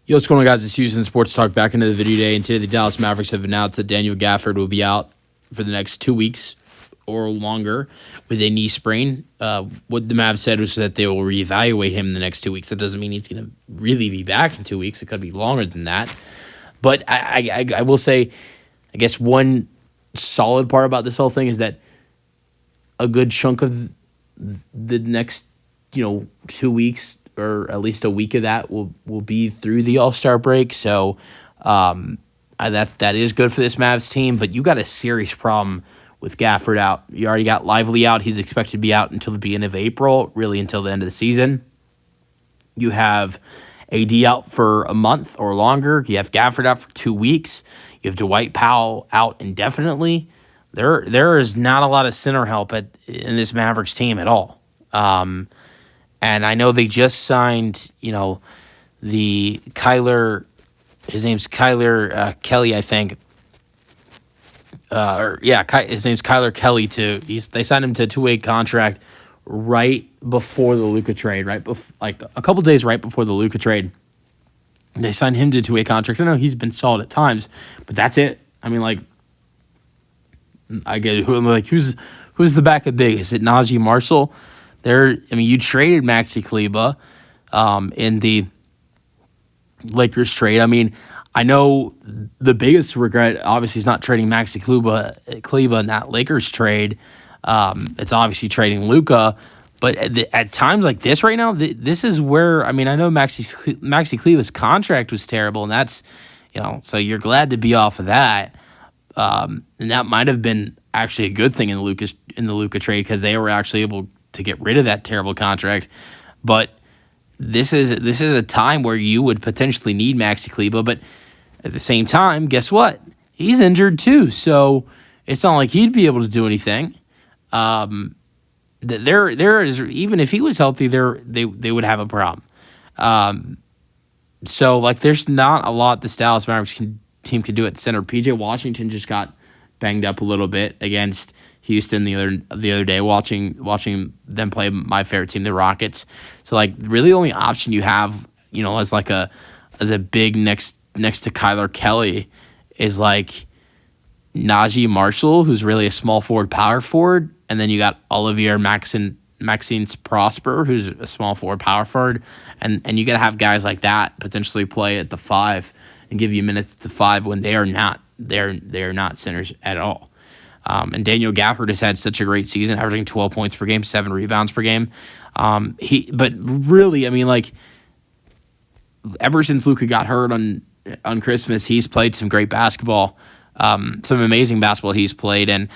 Yo, what's going on, guys? It's Houston Sports Talk back into the video today, and today the Dallas Mavericks have announced that Daniel Gafford will be out for the next 2 weeks or longer with a knee sprain. What the Mavs said was that they will reevaluate him in the next 2 weeks. That doesn't mean he's going to really be back in 2 weeks. It could be longer than that. But I will say, I guess one solid part about this whole thing is that a good chunk of the next 2 weeks, or at least a week of that, will be through the All-Star break. So that is good for this Mavs team. But you got a serious problem with Gafford out. You already got Lively out. He's expected to be out until the beginning of April, really until the end of the season. You have AD out for a month or longer. You have Gafford out for 2 weeks. You have Dwight Powell out indefinitely. There is not a lot of center help in this Mavericks team at all. And I know they just signed, the Kyler, his name's Kyler Kelly, I think. His name's Kyler Kelly they signed him to a 2-way contract right before the Luka trade, like a couple days right before the Luka trade. They signed him to a 2-way contract. I know he's been solid at times, but that's it. I mean, I get who's the backup big? Is it Najee Marshall? You traded Maxi Kleber in the Lakers trade. I mean, I know the biggest regret, obviously, is not trading Maxi Kleber in that Lakers trade. It's obviously trading Luka. But at times like this right now, this is where, I know Maxi Kleber's contract was terrible, and that's, so you're glad to be off of that. And that might have been actually a good thing in the Luka trade, because they were actually able to get rid of that terrible contract. But this is a time where you would potentially need Maxi Kleber, but at the same time, guess what? He's injured too, so it's not like he'd be able to do anything. There is, even if he was healthy, they would have a problem. So there's not a lot this Dallas Mavericks team can do at center. PJ Washington just got banged up a little bit against Houston the other day, watching them play my favorite team, the Rockets. So really the only option you have, as a big next to Kyler Kelly is Najee Marshall, who's really a small forward, power forward, and then you got Olivier Maxence Prosper, who's a small forward, power forward, and you got to have guys like that potentially play at the 5 and give you minutes at the 5 when they are not centers at all. And Daniel Gafford has had such a great season, averaging 12 points per game, 7 rebounds per game. But really, ever since Luka got hurt on Christmas, he's played some great basketball, some amazing basketball he's played, and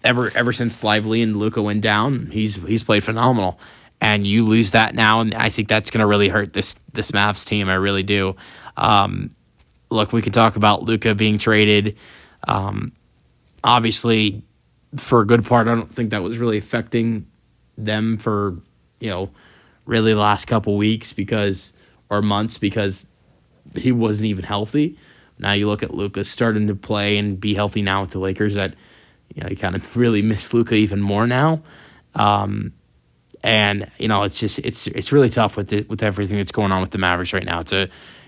ever since Lively and Luka went down, he's played phenomenal. And you lose that now, and I think that's going to really hurt this Mavs team. I really do. Look, we can talk about Luka being traded. Obviously, for a good part, I don't think that was really affecting them for, really the last couple weeks or months, because he wasn't even healthy. Now you look at Luka starting to play and be healthy now with the Lakers, that, you kind of really miss Luka even more now. And, it's really tough with everything that's going on with the Mavericks right now.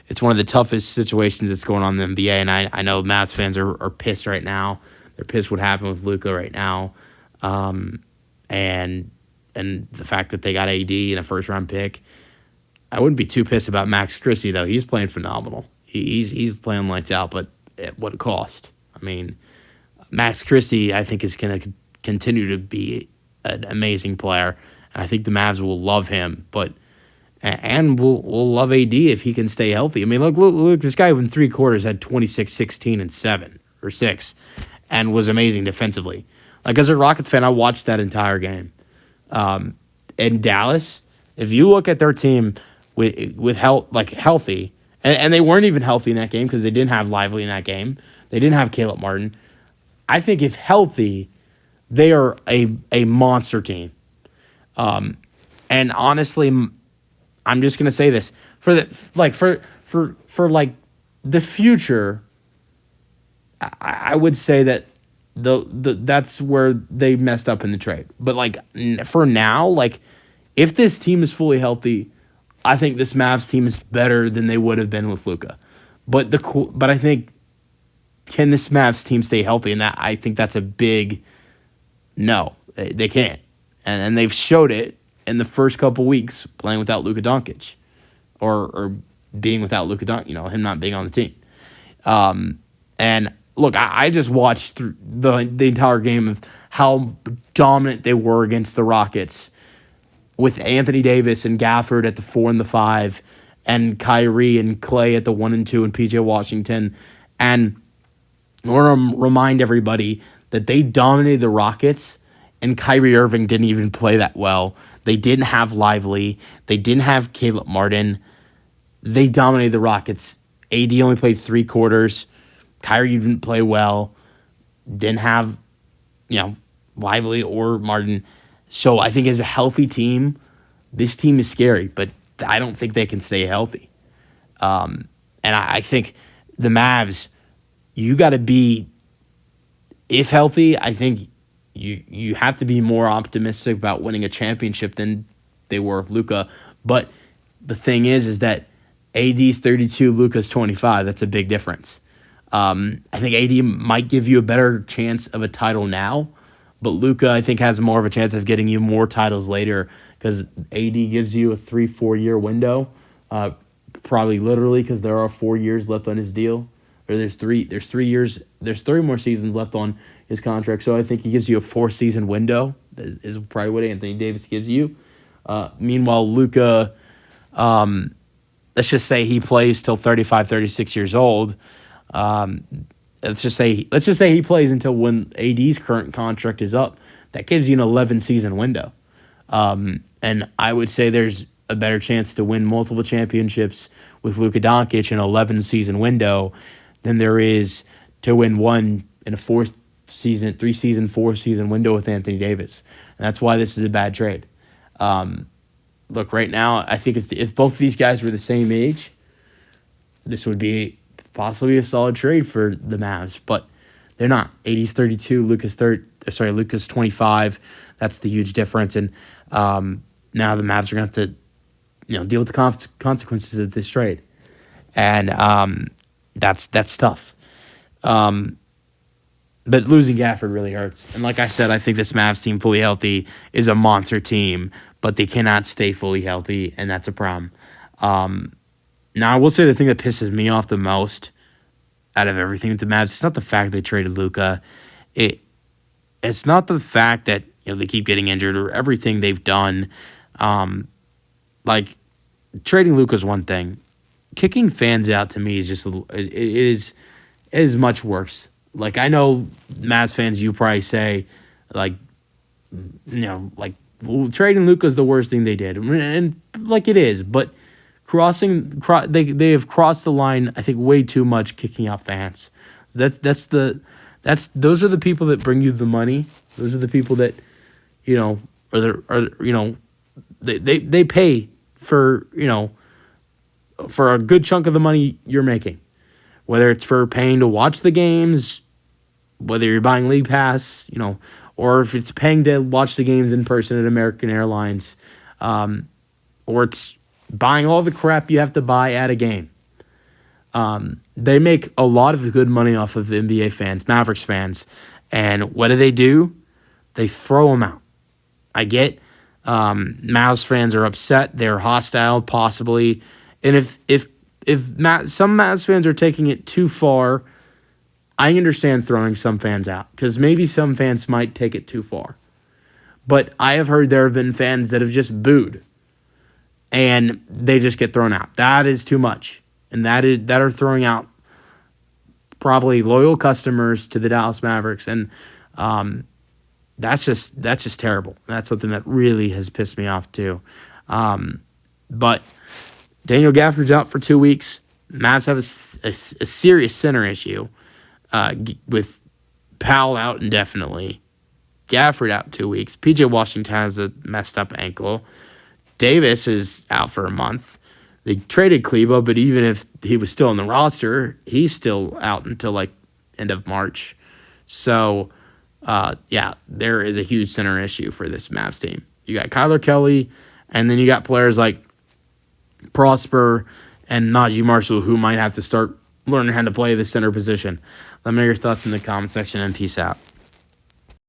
It's one of the toughest situations that's going on in the NBA, and I know Mavs fans are pissed right now. They're pissed what happened with Luka right now, and the fact that they got AD in a first-round pick. I wouldn't be too pissed about Max Christie, though. He's playing phenomenal. He's playing lights out, but at what cost? Max Christie, I think, is going to continue to be an amazing player, and I think the Mavs will love him, and we'll love AD if he can stay healthy. Look, this guy in 3 quarters had 26, 16, and 7 or 6, and was amazing defensively. As a Rockets fan, I watched that entire game. In Dallas, if you look at their team with healthy, and they weren't even healthy in that game because they didn't have Lively in that game. They didn't have Caleb Martin. I think if healthy, they are a monster team. And honestly, I'm just gonna say this for the future. I would say that that's where they messed up in the trade. But for now, if this team is fully healthy, I think this Mavs team is better than they would have been with Luka. But I think, can this Mavs team stay healthy? And I think that's a big no. They can't. And they've showed it in the first couple weeks playing without Luka Doncic, or being without Luka Doncic, him not being on the team. And look, I just watched through the entire game of how dominant they were against the Rockets, with Anthony Davis and Gafford at the 4 and the 5, and Kyrie and Clay at the 1 and 2, and PJ Washington. And I want to remind everybody that they dominated the Rockets, and Kyrie Irving didn't even play that well. They didn't have Lively. They didn't have Caleb Martin. They dominated the Rockets. AD only played 3 quarters. Kyrie didn't play well. Didn't have, Lively or Martin. So I think as a healthy team, this team is scary, but I don't think they can stay healthy. And I think the Mavs, you got to be, if healthy, I think you have to be more optimistic about winning a championship than they were with Luka. But the thing is that AD's 32, Luka's 25. That's a big difference. I think AD might give you a better chance of a title now, but Luka, I think, has more of a chance of getting you more titles later, because AD gives you a 3-4 year window, probably literally, because there are 4 years left on his deal, or there's 3 years, there's 3 more seasons left on his contract. So I think he gives you a 4-season window, is probably what Anthony Davis gives you. Meanwhile, Luka, let's just say he plays till 35, 36 years old. Let's just say he plays until when AD's current contract is up. That gives you an 11-season window. And I would say there's a better chance to win multiple championships with Luka Doncic in an 11-season window than there is to win one in a 3-season, 4-season window with Anthony Davis. And that's why this is a bad trade. Look, right now, I think if both of these guys were the same age, this would be possibly a solid trade for the Mavs, but they're not. AD's 32, Luka's 25. That's the huge difference, and now the Mavs are going to have to, deal with the consequences of this trade, and that's tough. But losing Gafford really hurts, and like I said, I think this Mavs team, fully healthy, is a monster team, but they cannot stay fully healthy, and that's a problem. Now, I will say the thing that pisses me off the most out of everything with the Mavs, it's not the fact they traded Luka. It's not the fact that they keep getting injured or everything they've done. Like, trading Luka is one thing. Kicking fans out to me is just it is much worse. Like, I know Mavs fans, you probably say, trading Luka is the worst thing they did, and like it is, but they have crossed the line, I think, way too much, kicking out fans. Those are the people that bring you the money. Those are the people that they pay for for a good chunk of the money you're making, whether it's for paying to watch the games, whether you're buying League Pass, or if it's paying to watch the games in person at American Airlines, or it's buying all the crap you have to buy at a game. They make a lot of good money off of NBA fans, Mavericks fans, and what do? They throw them out. I get Mavs fans are upset, they're hostile, possibly, and if some Mavs fans are taking it too far, I understand throwing some fans out, because maybe some fans might take it too far. But I have heard there have been fans that have just booed, and they just get thrown out. That is too much. And that are throwing out probably loyal customers to the Dallas Mavericks. And that's just terrible. That's something that really has pissed me off too. But Daniel Gafford's out for 2 weeks. Mavs have a serious center issue with Powell out indefinitely. Gafford out 2 weeks. PJ Washington has a messed up ankle. Davis is out for a month. They traded Kleba, but even if he was still on the roster, he's still out until end of March. So, there is a huge center issue for this Mavs team. You got Kyler Kelly, and then you got players like Prosper and Najee Marshall, who might have to start learning how to play the center position. Let me know your thoughts in the comment section, and peace out.